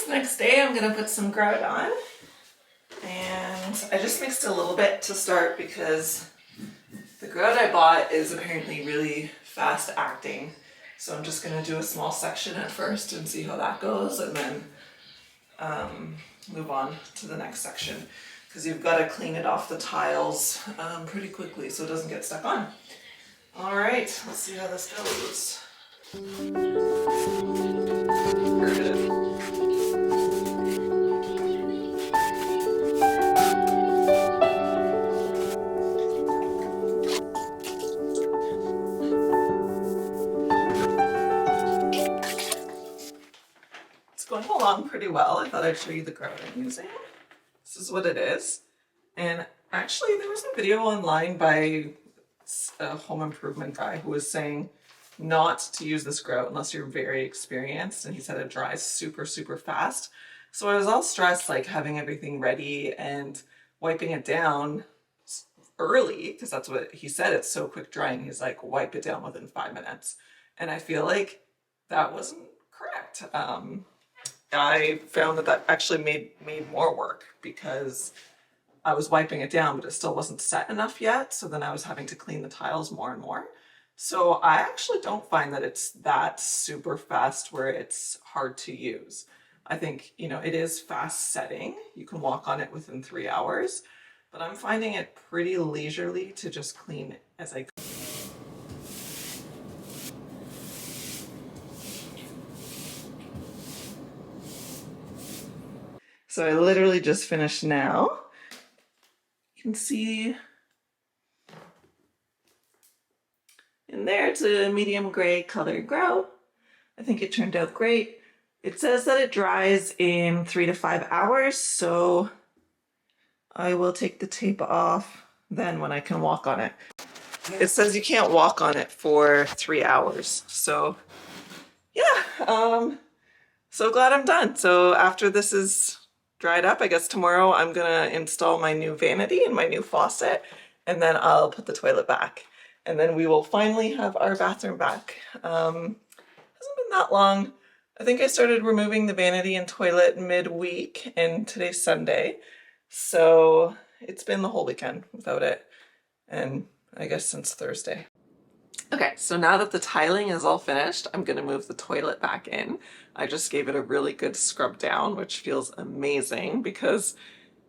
guys, next day I'm gonna put some grout on, and I just mixed a little bit to start because the grout I bought is apparently really fast acting, so I'm just gonna do a small section at first and see how that goes, and then move on to the next section, because you've got to clean it off the tiles pretty quickly so it doesn't get stuck on. All right, let's see how this goes. It's going along pretty well. I thought I'd show you the grout I'm using. This is what it is. And actually there was a video online by a home improvement guy who was saying not to use this grout unless you're very experienced, and he said it dries super fast. So I was all stressed, like having everything ready and wiping it down early, because that's what he said, it's so quick drying. He's like, wipe it down within 5 minutes. And I feel like that wasn't correct. I found that actually made more work, because I was wiping it down, but it still wasn't set enough yet. So then I was having to clean the tiles more and more. So I actually don't find that it's that super fast where it's hard to use. I think, you know, it is fast setting. You can walk on it within 3 hours, but I'm finding it pretty leisurely to just clean as I go. So I literally just finished now. You can see in there, it's a medium gray colored grout. I think it turned out great. It says that it dries in 3 to 5 hours, so I will take the tape off then when I can walk on it. It says you can't walk on it for 3 hours, so yeah, so glad I'm done. So after this is dried up, I guess tomorrow I'm gonna install my new vanity and my new faucet, and then I'll put the toilet back. And then we will finally have our bathroom back. Hasn't been that long. I think I started removing the vanity and toilet midweek, and today's Sunday. So it's been the whole weekend without it, and I guess since Thursday. Okay, so now that the tiling is all finished, I'm gonna move the toilet back in. I just gave it a really good scrub down, which feels amazing because,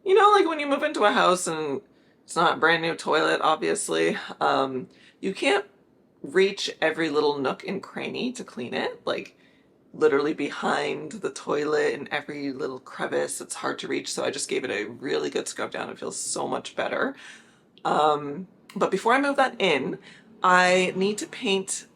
you know, like when you move into a house and it's not a brand new toilet, obviously, you can't reach every little nook and cranny to clean it. Like literally behind the toilet and every little crevice, it's hard to reach. So I just gave it a really good scrub down. It feels so much better. But before I move that in, I need to paint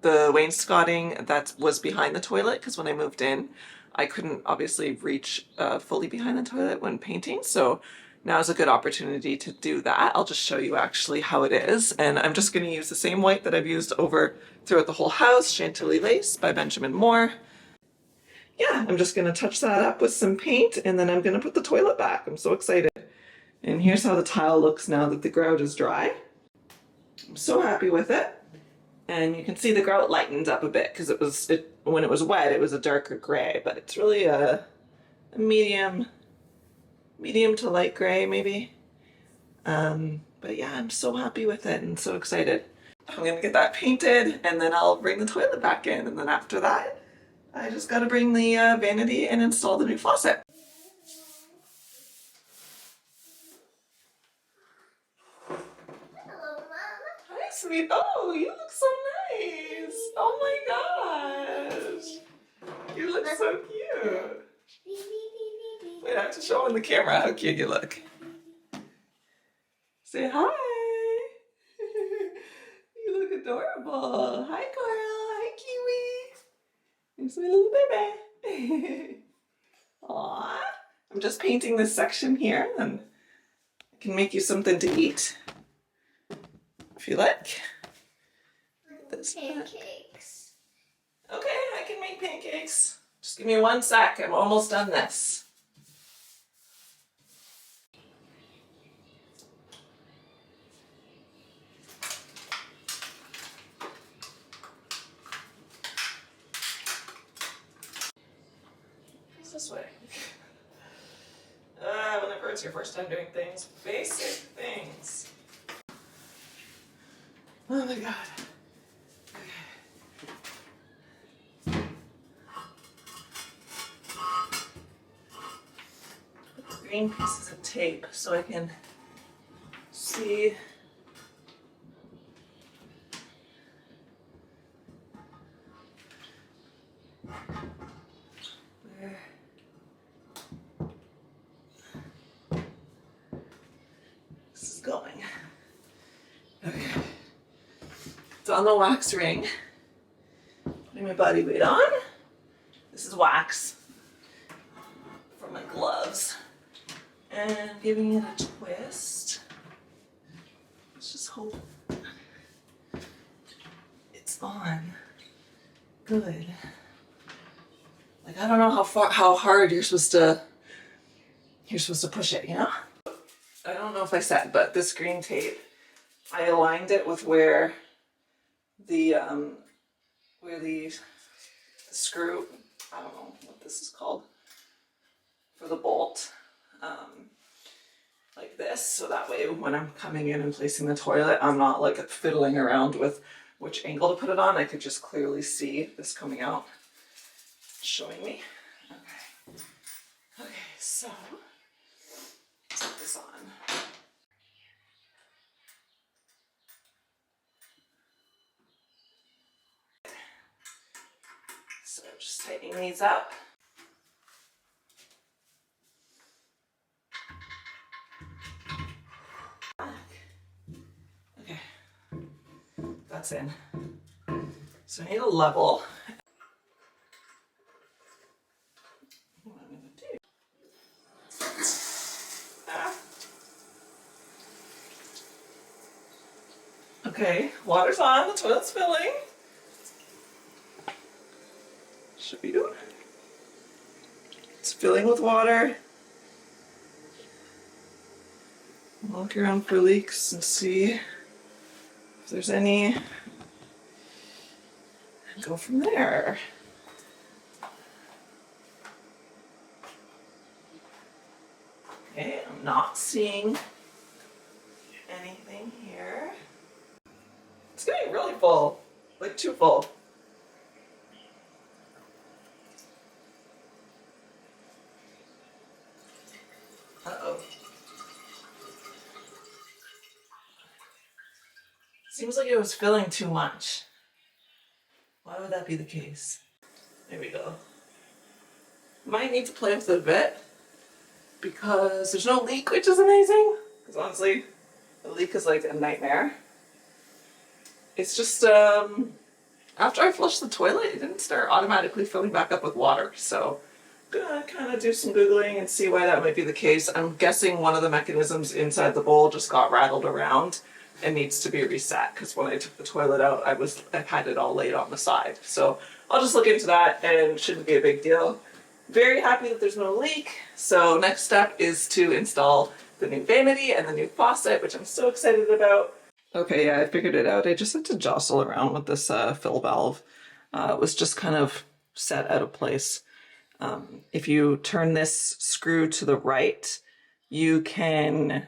the wainscoting that was behind the toilet, because when I moved in, I couldn't obviously reach fully behind the toilet when painting. So now is a good opportunity to do that. I'll just show you actually how it is. And I'm just going to use the same white that I've used throughout the whole house, Chantilly Lace by Benjamin Moore. Yeah, I'm just going to touch that up with some paint, and then I'm going to put the toilet back. I'm so excited. And here's how the tile looks now that the grout is dry. I'm so happy with it. And you can see the grout lightened up a bit, because when it was wet, it was a darker gray, but it's really a medium to light gray maybe. But yeah, I'm so happy with it and so excited. I'm gonna get that painted, and then I'll bring the toilet back in, and then after that, I just gotta bring the vanity and install the new faucet. Sweet. Oh, you look so nice. Oh my gosh. You look so cute. Wait, I have to show in the camera how cute you look. Say hi. You look adorable. Hi, Coral. Hi, Kiwi. Here's my little baby. Aww. I'm just painting this section here, and I can make you something to eat if you like. This pancakes. Okay, I can make pancakes. Just give me 1 sec. I'm almost done this. this way. Whenever it's your first time doing things, basic things. Oh my god. Put the green pieces of tape so I can see where this is going. Okay. It's on the wax ring. Putting my body weight on. This is wax for my gloves. And giving it a twist. Let's just hope it's on. Good. Like, I don't know how hard you're supposed to push it, you know? I don't know if I said, but this green tape, I aligned it with where the screw, I don't know what this is called, for the bolt, like this, so that way when I'm coming in and placing the toilet, I'm not like fiddling around with which angle to put it on. I could just clearly see this coming out, showing me. Okay, so let's put this on. So just tightening these up. Okay, that's in. So I need a level. What I'm gonna do. Okay, water's on, the toilet's filling. Should be doing. It's filling with water. Look around for leaks and see if there's any. And go from there. Okay, I'm not seeing anything here. It's getting really full, like too full. Uh-oh. Seems like it was filling too much. Why would that be the case? There we go. Might need to play with it a bit because there's no leak, which is amazing. Because honestly, a leak is like a nightmare. It's just, after I flushed the toilet, it didn't start automatically filling back up with water. So I'm gonna kind of do some Googling and see why that might be the case. I'm guessing one of the mechanisms inside the bowl just got rattled around and needs to be reset, because when I took the toilet out, I had it all laid on the side. So I'll just look into that, and it shouldn't be a big deal. Very happy that there's no leak. So next step is to install the new vanity and the new faucet, which I'm so excited about. Okay, yeah, I figured it out. I just had to jostle around with this fill valve. It was just kind of set out of place. If you turn this screw to the right, you can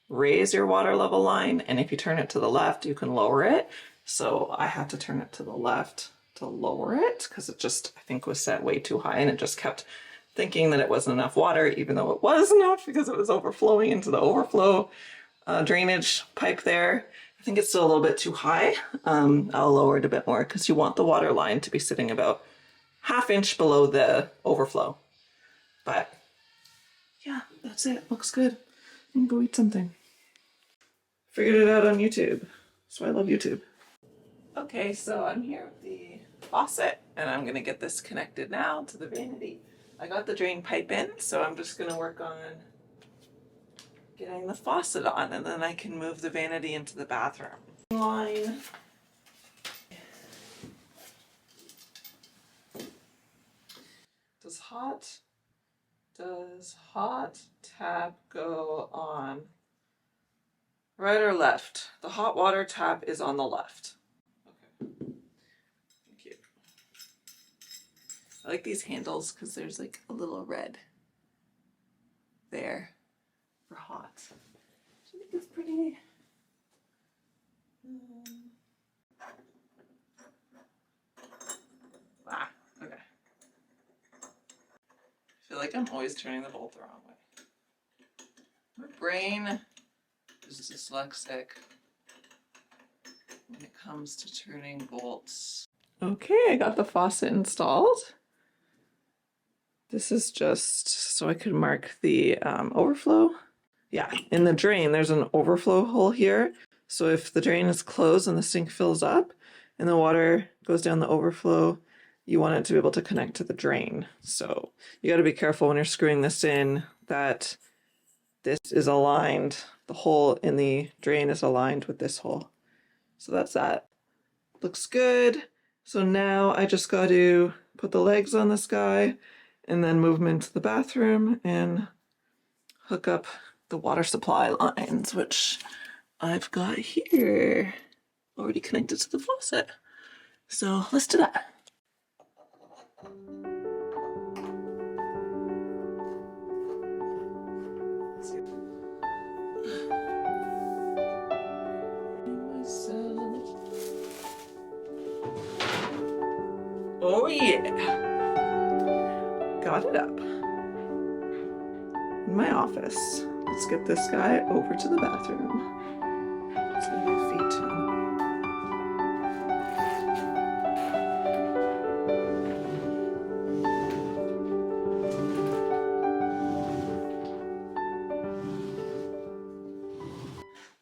raise your water level line, and if you turn it to the left, you can lower it. So I had to turn it to the left to lower it because it just, I think, was set way too high, and it just kept thinking that it wasn't enough water, even though it was enough because it was overflowing into the overflow drainage pipe there. I think it's still a little bit too high. I'll lower it a bit more because you want the water line to be sitting about ½ inch below the overflow. But yeah, that's it. Looks good. I'm gonna go eat something. Figured it out on YouTube. That's why I love YouTube. Okay, so I'm here with the faucet, and I'm gonna get this connected now to the vanity. I got the drain pipe in, so I'm just gonna work on getting the faucet on, and then I can move the vanity into the bathroom. Line. Does hot tap go on right or left? The hot water tap is on the left. Okay. Thank you. I like these handles because there's like a little red there for hot. I think it's pretty. Okay. I feel like I'm always turning the bolt the wrong way. My brain is dyslexic when it comes to turning bolts. Okay, I got the faucet installed. This is just so I could mark the overflow. Yeah, in the drain, there's an overflow hole here. So if the drain is closed and the sink fills up and the water goes down the overflow, you want it to be able to connect to the drain. So you got to be careful when you're screwing this in that this is aligned. The hole in the drain is aligned with this hole. So that's that. Looks good. So now I just got to put the legs on this guy and then move him into the bathroom and hook up the water supply lines, which I've got here already connected to the faucet. So let's do that. Oh yeah, got it up in my office. Let's get this guy over to the bathroom. So my feet.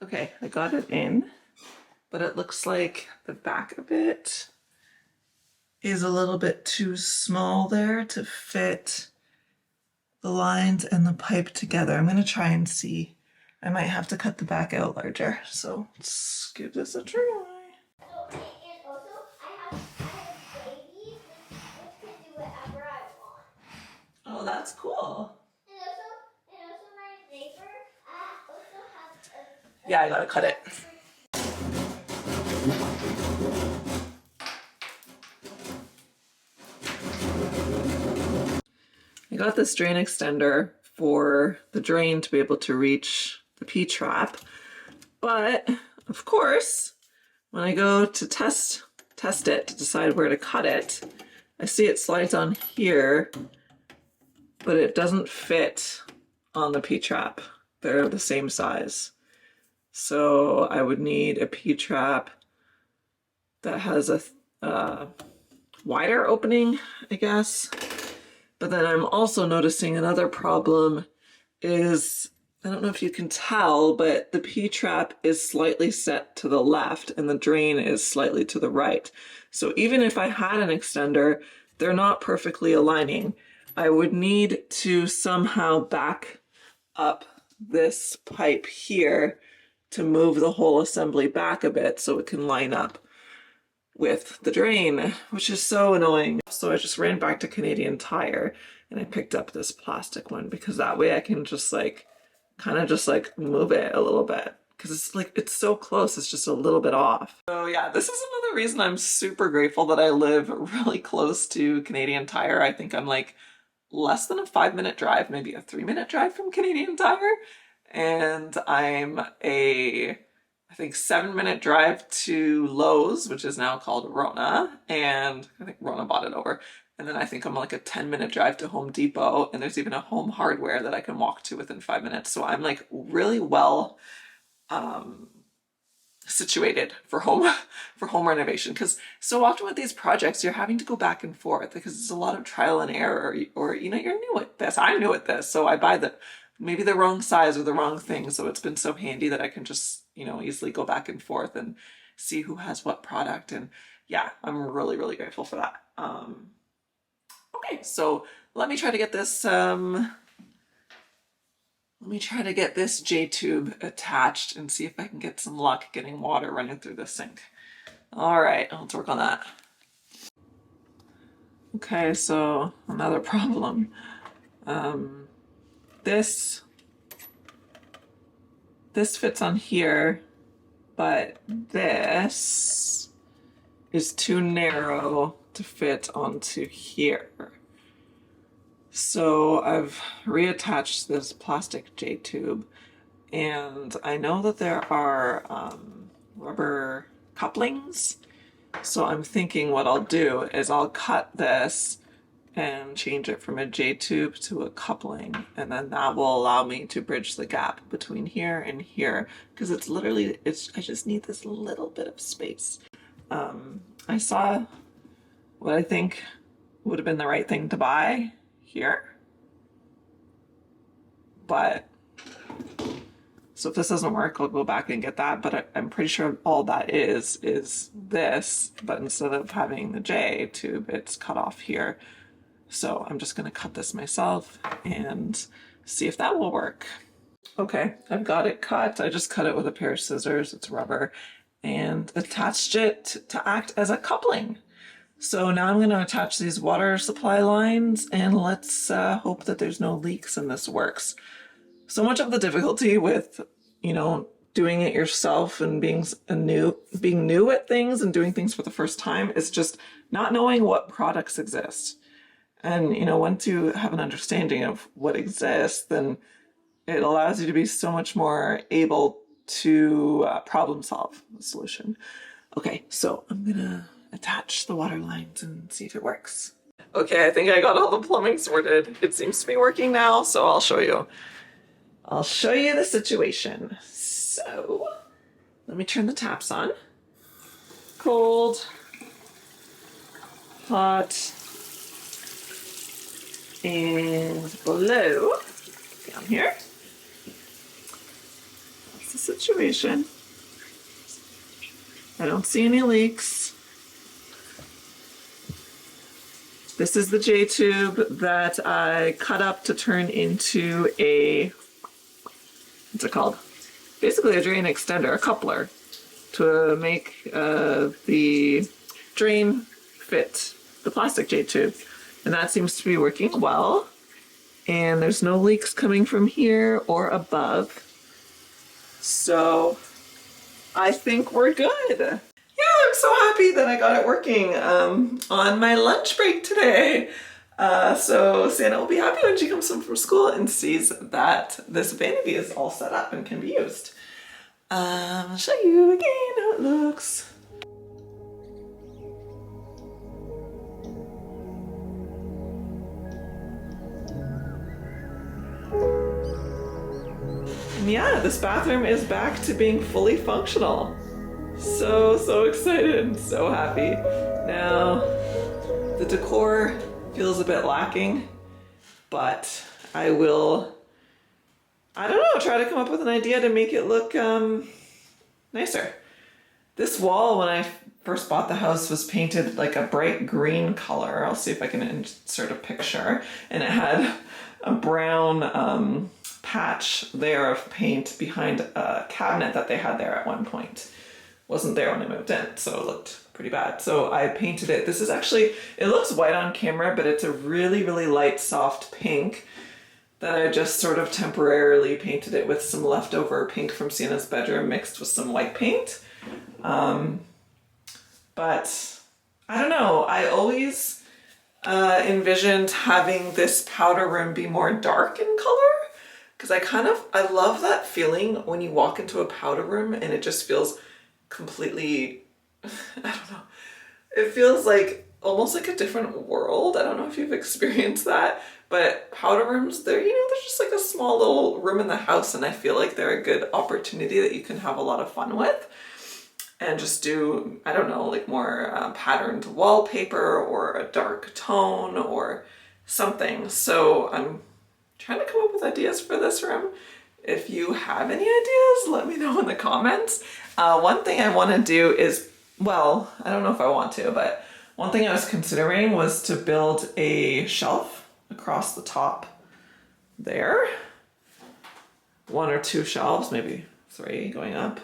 Okay, I got it in, but it looks like the back of it is a little bit too small there to fit the lines and the pipe together. I'm going to try and see. I might have to cut the back out larger. So let's give this a try. And also, I have babies which can do whatever I want. Oh, that's cool. And also my neighbor also has a Yeah, I gotta cut it. I got this drain extender for the drain to be able to reach the P-trap, but of course, when I go to test it to decide where to cut it, I see it slides on here, but it doesn't fit on the P-trap. They're the same size. So I would need a P-trap that has a wider opening, I guess. But then I'm also noticing another problem is, I don't know if you can tell, but the P-trap is slightly set to the left and the drain is slightly to the right. So even if I had an extender, they're not perfectly aligning. I would need to somehow back up this pipe here to move the whole assembly back a bit so it can line up with the drain, which is so annoying. So I just ran back to Canadian Tire and I picked up this plastic one because that way I can just like kind of just like move it a little bit because it's like it's so close, it's just a little bit off. So yeah, this is another reason I'm super grateful that I live really close to Canadian Tire. I think I'm like less than a 5-minute drive, maybe a 3-minute drive from Canadian Tire, and I'm I think 7-minute drive to Lowe's, which is now called Rona, and I think Rona bought it over. And then I think I'm like a 10-minute drive to Home Depot, and there's even a Home Hardware that I can walk to within 5 minutes. So I'm like really well situated for home renovation, because so often with these projects you're having to go back and forth because it's a lot of trial and error, or you know, you're new at this. I'm new at this, so I buy maybe the wrong size or the wrong thing. So it's been so handy that I can just, you know, easily go back and forth and see who has what product. And yeah, I'm really, really grateful for that. Okay, so let me try to get this, J-tube attached and see if I can get some luck getting water running through the sink. All right, let's work on that. Okay, so another problem. This fits on here, but this is too narrow to fit onto here. So I've reattached this plastic J tube, and I know that there are rubber couplings. So I'm thinking what I'll do is I'll cut this and change it from a J tube to a coupling, and then that will allow me to bridge the gap between here and here, because it's literally, I just need this little bit of space. I saw what I think would have been the right thing to buy here, but so if this doesn't work, I'll go back and get that, but I'm pretty sure all that is this, but instead of having the J tube, it's cut off here. So I'm just gonna cut this myself and see if that will work. Okay, I've got it cut. I just cut it with a pair of scissors, it's rubber, and attached it to act as a coupling. So now I'm gonna attach these water supply lines, and let's hope that there's no leaks and this works. So much of the difficulty with, doing it yourself and being new at things and doing things for the first time is just not knowing what products exist. And, once you have an understanding of what exists, then it allows you to be so much more able to problem solve the solution. Okay, so I'm gonna attach the water lines and see if it works. Okay, I think I got all the plumbing sorted. It seems to be working now, so I'll show you. I'll show you the situation. So, let me turn the taps on. Cold, hot, and below, down here. That's the situation. I don't see any leaks. This is the J tube that I cut up to turn into a, what's it called? Basically a drain extender, a coupler, to make the drain fit the plastic J tube. And that seems to be working well. And there's no leaks coming from here or above. So I think we're good. Yeah, I'm so happy that I got it working on my lunch break today. So Sienna will be happy when she comes home from school and sees that this vanity is all set up and can be used. I'll show you again how it looks. And yeah, this bathroom is back to being fully functional. So excited and so happy. Now, the decor feels a bit lacking, but I will, I don't know, try to come up with an idea to make it look nicer. This wall, when I first bought the house, was painted like a bright green color. I'll see if I can insert a picture. And it had a brown patch there of paint behind a cabinet that they had there at one point. Wasn't there when I moved in, so it looked pretty bad. So I painted it. This is actually, it looks white on camera, but it's a really, really light, soft pink that I just sort of temporarily painted it with some leftover pink from Sienna's bedroom mixed with some white paint. But I don't know, I always envisioned having this powder room be more dark in color, because I love that feeling when you walk into a powder room and it just feels completely, I don't know, it feels like almost like a different world. I don't know if you've experienced that, but powder rooms, they're just like a small little room in the house, and I feel like they're a good opportunity that you can have a lot of fun with and just do, I don't know, like more patterned wallpaper or a dark tone or something. So I'm trying to come up with ideas for this room. If you have any ideas, let me know in the comments. One thing I want to do is, well, I don't know if I want to, but one thing I was considering was to build a shelf across the top there. One or two shelves, maybe 3 going up,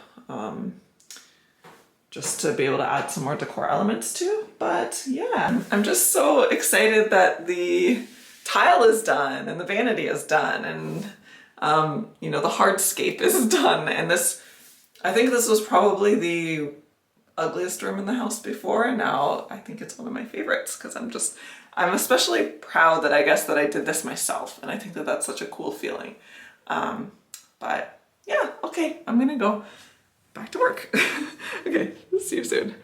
just to be able to add some more decor elements to. But yeah, I'm just so excited that the tile is done and the vanity is done, and the hardscape is done. And I think this was probably the ugliest room in the house before, and now I think it's one of my favorites because I'm just I'm especially proud that I guess that I did this myself, and I think that that's such a cool feeling. But yeah, okay, I'm gonna go back to work. Okay, see you soon.